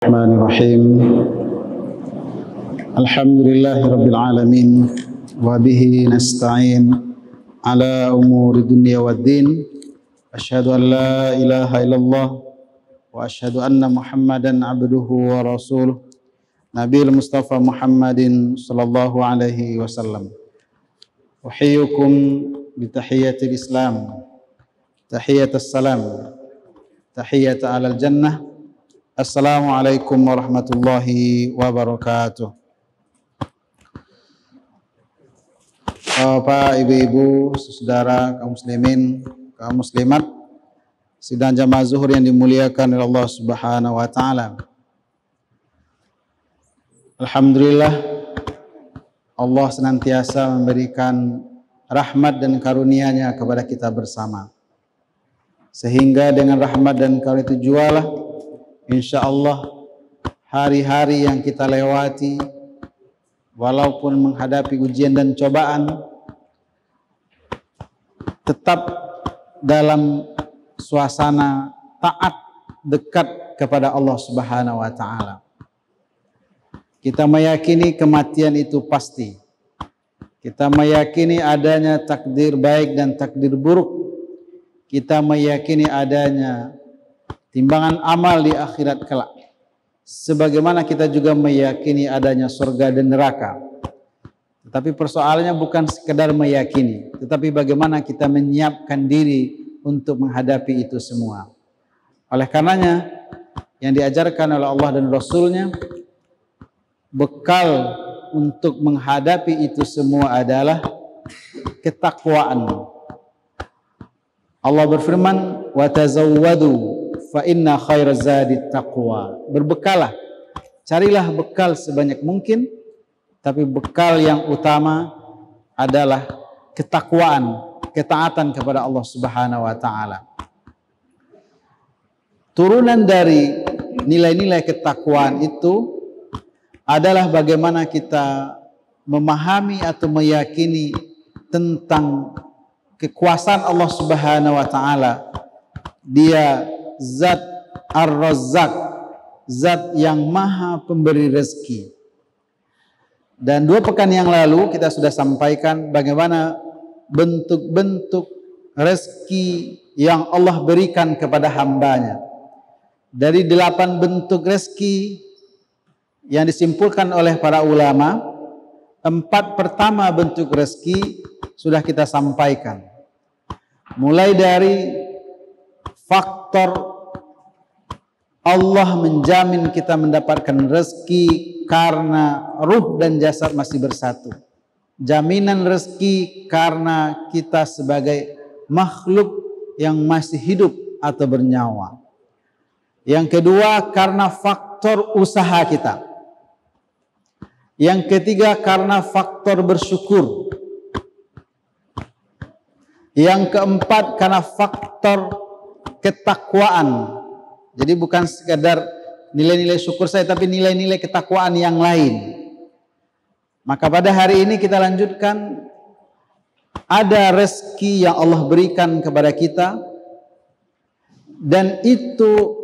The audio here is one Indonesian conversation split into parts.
Bismillahirrahmanirrahim. Alhamdulillahirabbil alamin wa bihi nasta'in ala umuri dunya waddin. Asyhadu an la ilaha illallah wa asyhadu anna Muhammadan abduhu wa rasuluh. Nabiul Mustafa Muhammadin sallallahu alaihi wasallam. Uhiyyukum bi tahiyyatil Islam. Tahiyyatus salam. Tahiyyatu alal jannah. Assalamualaikum warahmatullahi wabarakatuh. Bapak, ibu-ibu, saudara, kaum muslimin, kaum muslimat, sidang jamaah zuhur yang dimuliakan oleh Allah Subhanahu wa taala. Alhamdulillah, Allah senantiasa memberikan rahmat dan karunia-Nya kepada kita bersama. Sehingga dengan rahmat dan karunia itu jualah insya Allah hari-hari yang kita lewati, walaupun menghadapi ujian dan cobaan, tetap dalam suasana taat dekat kepada Allah Subhanahu wa taala. Kita meyakini kematian itu pasti. Kita meyakini adanya takdir baik dan takdir buruk. Kita meyakini adanya timbangan amal di akhirat kelak. Sebagaimana kita juga meyakini adanya surga dan neraka. Tetapi persoalannya bukan sekedar meyakini, tetapi bagaimana kita menyiapkan diri untuk menghadapi itu semua. Oleh karenanya, yang diajarkan oleh Allah dan Rasul-Nya, bekal untuk menghadapi itu semua adalah ketakwaan. Allah berfirman, "Wa tazawwadu fa inna khairaz zadi taqwa." Berbekalah, carilah bekal sebanyak mungkin, tapi bekal yang utama adalah ketakwaan, ketaatan kepada Allah Subhanahu wa taala. Turunan dari nilai-nilai ketakwaan itu adalah bagaimana kita memahami atau meyakini tentang kekuasaan Allah Subhanahu wa taala. Dia Zat Ar-Razzaq, Zat yang maha pemberi rezeki. Dan 2 pekan yang lalu kita sudah sampaikan bagaimana bentuk-bentuk rezeki yang Allah berikan kepada hambanya. Dari 8 bentuk rezeki yang disimpulkan oleh para ulama, 4 pertama bentuk rezeki sudah kita sampaikan. Mulai dari faktor Allah menjamin kita mendapatkan rezeki karena ruh dan jasad masih bersatu. Jaminan rezeki karena kita sebagai makhluk yang masih hidup atau bernyawa. Yang kedua, karena faktor usaha kita. Yang ketiga, karena faktor bersyukur. Yang keempat, karena faktor ketakwaan. Jadi bukan sekadar nilai-nilai syukur saya, tapi nilai-nilai ketakwaan yang lain. Maka pada hari ini kita lanjutkan, ada rezeki yang Allah berikan kepada kita, dan itu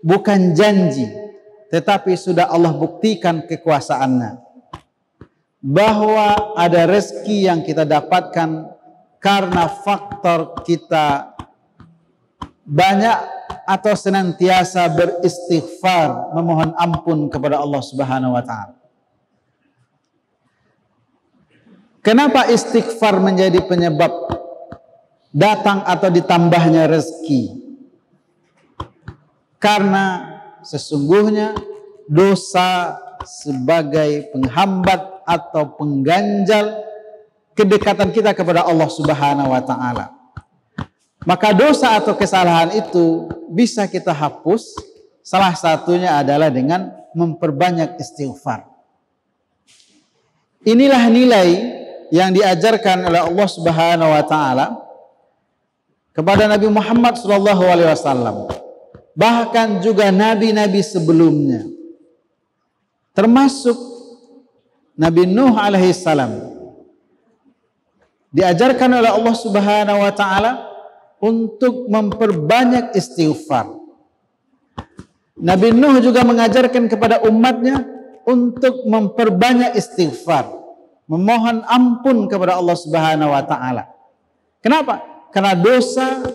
bukan janji, tetapi sudah Allah buktikan kekuasaannya. Bahwa ada rezeki yang kita dapatkan karena faktor kita banyak atau senantiasa beristighfar, memohon ampun kepada Allah Subhanahu wa taala. Kenapa istighfar menjadi penyebab datang atau ditambahnya rezeki? Karena sesungguhnya dosa sebagai penghambat atau pengganjal kedekatan kita kepada Allah Subhanahu wa taala. Maka dosa atau kesalahan itu bisa kita hapus, salah satunya adalah dengan memperbanyak istighfar. Inilah nilai yang diajarkan oleh Allah Subhanahu wa taala kepada Nabi Muhammad sallallahu alaihi wasallam. Bahkan juga nabi-nabi sebelumnya. Termasuk Nabi Nuh alaihi salam. Diajarkan oleh Allah Subhanahu wa taala untuk memperbanyak istighfar. Nabi Nuh juga mengajarkan kepada umatnya untuk memperbanyak istighfar, memohon ampun kepada Allah Subhanahu wa taala. Kenapa? Karena dosa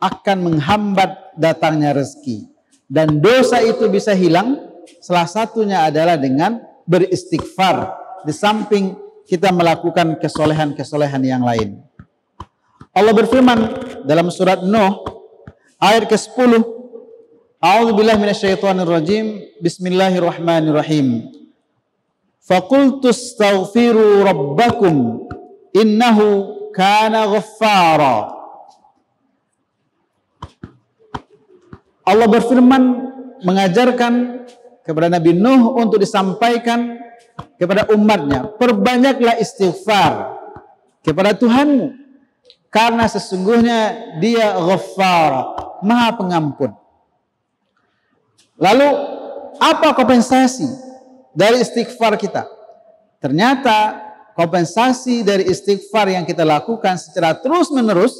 akan menghambat datangnya rezeki, dan dosa itu bisa hilang salah satunya adalah dengan beristighfar, di samping kita melakukan kesolehan-kesolehan yang lain. Allah berfirman dalam surat Nuh ayat ke-10, A'udzubillahi minasyaitonirrajim. Bismillahirrahmanirrahim. Faqultu astaghfiru rabbakum innahu kana ghaffara. Allah berfirman mengajarkan kepada Nabi Nuh untuk disampaikan kepada umatnya, perbanyaklah istighfar kepada Tuhanmu, karena sesungguhnya Dia Ghaffar, Maha Pengampun. Lalu apa kompensasi dari istighfar kita? Ternyata kompensasi dari istighfar yang kita lakukan secara terus-menerus,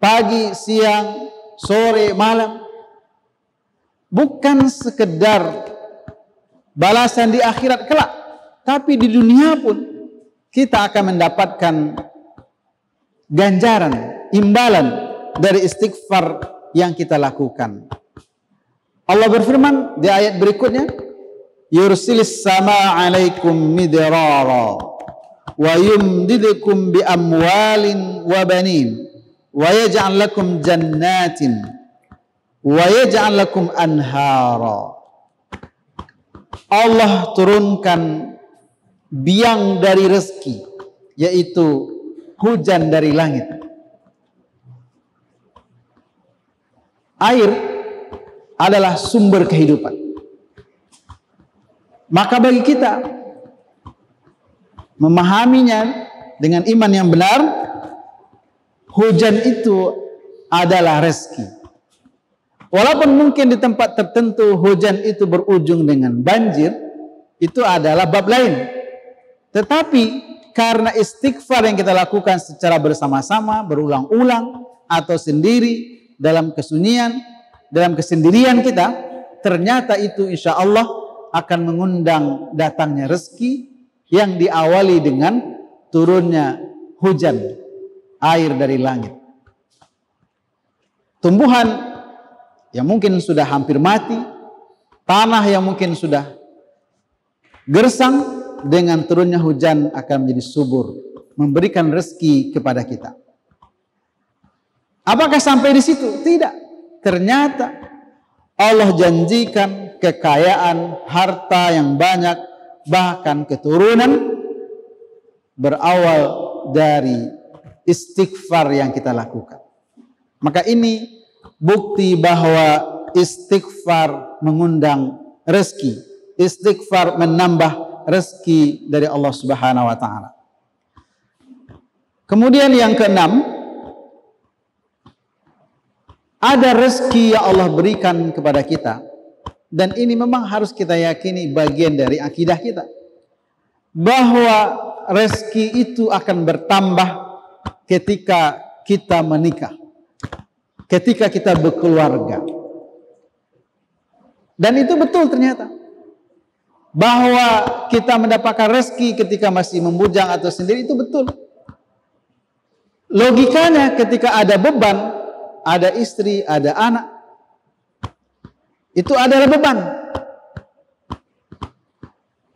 pagi, siang, sore, malam, bukan sekedar balasan di akhirat kelak, tapi di dunia pun kita akan mendapatkan ganjaran, imbalan dari istighfar yang kita lakukan. Allah berfirman di ayat berikutnya, yursilis sama alaikum midrara wa yumdidukum bi amwalin wa banin wa yaj'al lakum jannatin wa yaj'al lakum anhara. Allah turunkan biang dari rezeki, yaitu hujan dari langit. Air adalah sumber kehidupan. Maka bagi kita memahaminya dengan iman yang benar, hujan itu adalah rezeki. Walaupun mungkin di tempat tertentu hujan itu berujung dengan banjir, itu adalah bab lain. Tetapi karena istighfar yang kita lakukan secara bersama-sama, berulang-ulang atau sendiri dalam kesunyian, dalam kesendirian kita, ternyata itu insya Allah akan mengundang datangnya rezeki yang diawali dengan turunnya hujan, air dari langit. Tumbuhan yang mungkin sudah hampir mati, tanah yang mungkin sudah gersang, dengan turunnya hujan akan menjadi subur, memberikan rezeki kepada kita. Apakah sampai di situ? Tidak. Ternyata Allah janjikan kekayaan, harta yang banyak, bahkan keturunan berawal dari istighfar yang kita lakukan. Maka ini bukti bahwa istighfar mengundang rezeki, istighfar menambah rezeki dari Allah Subhanahu wa taala. Kemudian yang keenam, ada rezeki yang Allah berikan kepada kita, dan ini memang harus kita yakini bagian dari akidah kita, bahwa rezeki itu akan bertambah ketika kita menikah, ketika kita berkeluarga. Dan itu betul ternyata, bahwa kita mendapatkan rezeki ketika masih membujang atau sendiri, itu betul. Logikanya ketika ada beban, ada istri, ada anak, itu adalah beban.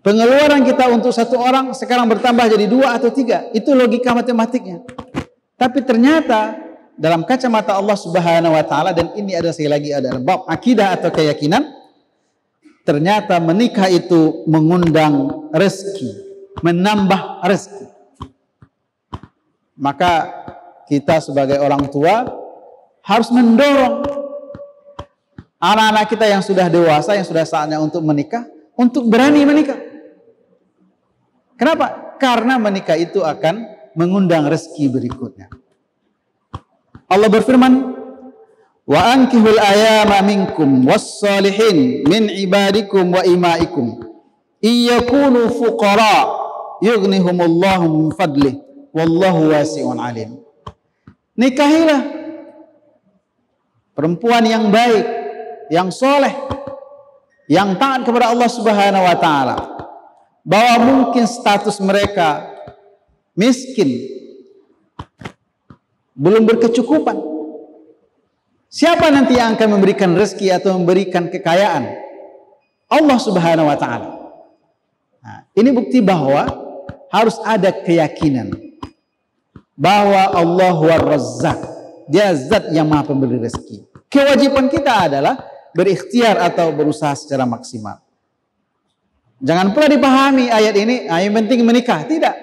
Pengeluaran kita untuk satu orang sekarang bertambah jadi 2 atau 3. Itu logika matematiknya. Tapi ternyata dalam kacamata Allah Subhanahu wa taala, dan ini ada sekali lagi adalah bab akidah atau keyakinan, ternyata menikah itu mengundang rezeki, menambah rezeki. Maka kita sebagai orang tua harus mendorong anak-anak kita yang sudah dewasa, yang sudah saatnya untuk menikah, untuk berani menikah. Kenapa? Karena menikah itu akan mengundang rezeki berikutnya. Allah berfirman, wa ankihul ayama minkum wassalihin min ibadikum wa imaikum iyakunu fuqara yughnihumullahu min fadlih wallahu wasi'un alim. Nikahilah perempuan yang baik yang soleh, yang taat kepada Allah Subhanahu wa taala, bahwa mungkin status mereka miskin, belum berkecukupan. Siapa nanti yang akan memberikan rezeki atau memberikan kekayaan? Allah Subhanahu wa taala. Nah, ini bukti bahwa harus ada keyakinan bahwa Allah War-Razzaq, Dia zat yang Maha Pemberi rezeki. Kewajiban kita adalah berikhtiar atau berusaha secara maksimal. Jangan pula dipahami ayat ini, yang penting menikah. Tidak.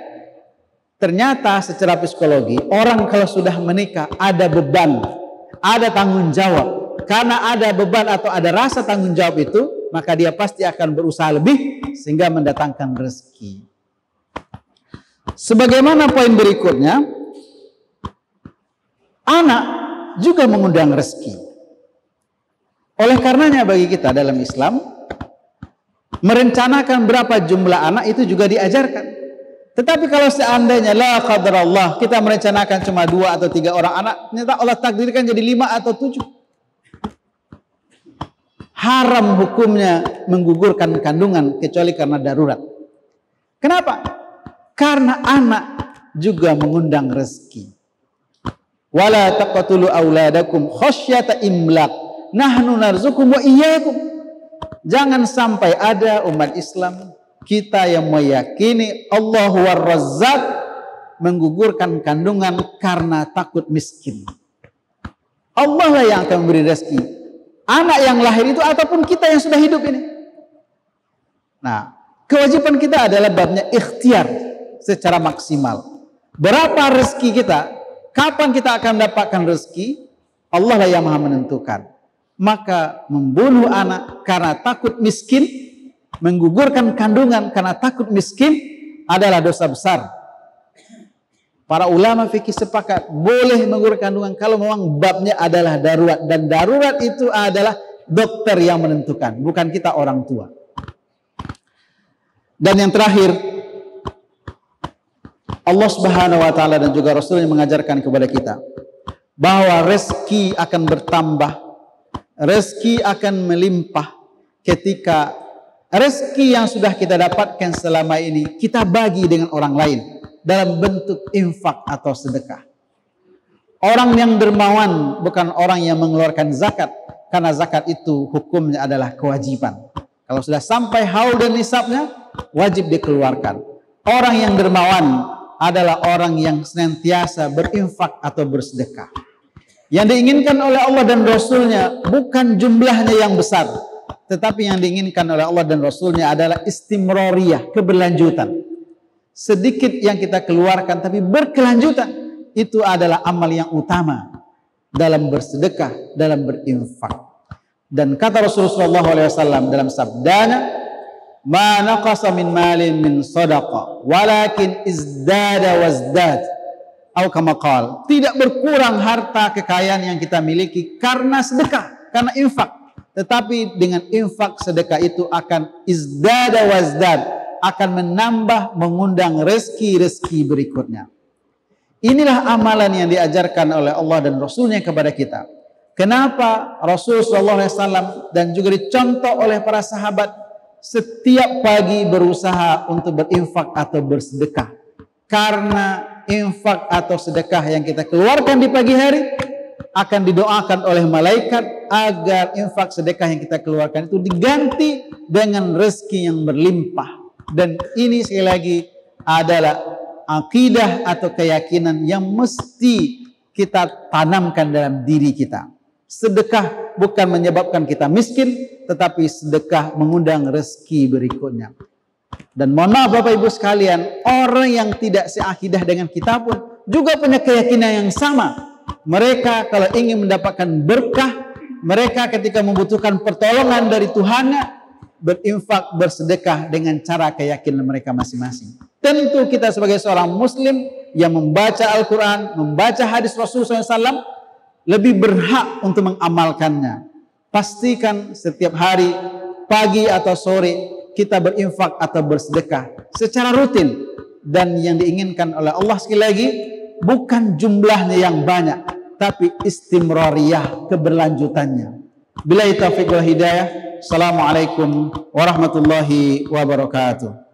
Ternyata secara psikologi, orang kalau sudah menikah ada beban, ada tanggung jawab. Karena ada beban atau ada rasa tanggung jawab itu, maka dia pasti akan berusaha lebih sehingga mendatangkan rezeki. Sebagaimana poin berikutnya, anak juga mengundang rezeki. Oleh karenanya bagi kita dalam Islam, merencanakan berapa jumlah anak itu juga diajarkan. Tetapi kalau seandainya la qadarallah, kita merencanakan cuma 2 atau 3 orang anak, ternyata Allah takdirkan jadi 5 atau 7. Haram hukumnya menggugurkan kandungan kecuali karena darurat. Kenapa? Karena anak juga mengundang rezeki. Wala taqtulu auladakum khasyata imlaq, nahnu narzukum wa iyyakum. Jangan sampai ada umat Islam kita yang meyakini Allah War-Razzaq menggugurkan kandungan karena takut miskin. Allah lah yang akan memberi rezeki, anak yang lahir itu ataupun kita yang sudah hidup ini. Nah, kewajiban kita adalah babnya ikhtiar secara maksimal. Berapa rezeki kita, kapan kita akan mendapatkan rezeki, Allah lah yang Maha menentukan. Maka membunuh anak karena takut miskin, menggugurkan kandungan karena takut miskin adalah dosa besar. Para ulama fikih sepakat boleh menggugurkan kandungan kalau memang babnya adalah darurat, dan darurat itu adalah dokter yang menentukan, bukan kita orang tua. Dan yang terakhir, Allah Subhanahu wa taala dan juga Rasulnya mengajarkan kepada kita bahwa rezeki akan bertambah, rezeki akan melimpah ketika rezeki yang sudah kita dapatkan selama ini kita bagi dengan orang lain dalam bentuk infak atau sedekah. Orang yang dermawan bukan orang yang mengeluarkan zakat, karena zakat itu hukumnya adalah kewajiban. Kalau sudah sampai haul dan nisabnya, wajib dikeluarkan. Orang yang dermawan adalah orang yang senantiasa berinfak atau bersedekah. Yang diinginkan oleh Allah dan Rasulnya bukan jumlahnya yang besar, tetapi yang diinginkan oleh Allah dan Rasulnya adalah istimroriyah, keberlanjutan. Sedikit yang kita keluarkan tapi berkelanjutan, itu adalah amal yang utama dalam bersedekah, dalam berinfak. Dan kata Rasulullah SAW dalam sabdanya, ma naqasa min malin min sadaqah walakin izdada wazdad, atau kama qala, tidak berkurang harta kekayaan yang kita miliki karena sedekah, karena infak. Tetapi dengan infak sedekah itu akan izdada wazdad, akan menambah, mengundang rezeki-rezeki berikutnya. Inilah amalan yang diajarkan oleh Allah dan Rasulnya kepada kita. Kenapa Rasulullah SAW dan juga dicontoh oleh para sahabat setiap pagi berusaha untuk berinfak atau bersedekah? Karena infak atau sedekah yang kita keluarkan di pagi hari akan didoakan oleh malaikat agar infak sedekah yang kita keluarkan itu diganti dengan rezeki yang berlimpah. Dan ini sekali lagi adalah akidah atau keyakinan yang mesti kita tanamkan dalam diri kita. Sedekah bukan menyebabkan kita miskin, tetapi sedekah mengundang rezeki berikutnya. Dan mohon maaf Bapak Ibu sekalian, orang yang tidak seakidah dengan kita pun juga punya keyakinan yang sama. Mereka kalau ingin mendapatkan berkah, mereka ketika membutuhkan pertolongan dari Tuhannya, berinfak, bersedekah dengan cara keyakinan mereka masing-masing. Tentu kita sebagai seorang muslim yang membaca Al-Quran, membaca hadis Rasulullah SAW, lebih berhak untuk mengamalkannya. Pastikan setiap hari, pagi atau sore, kita berinfak atau bersedekah secara rutin. Dan yang diinginkan oleh Allah sekali lagi, bukan jumlahnya yang banyak, tapi istimrariyah, keberlanjutannya. Billahi taufiq wal hidayah. Assalamualaikum warahmatullahi wabarakatuh.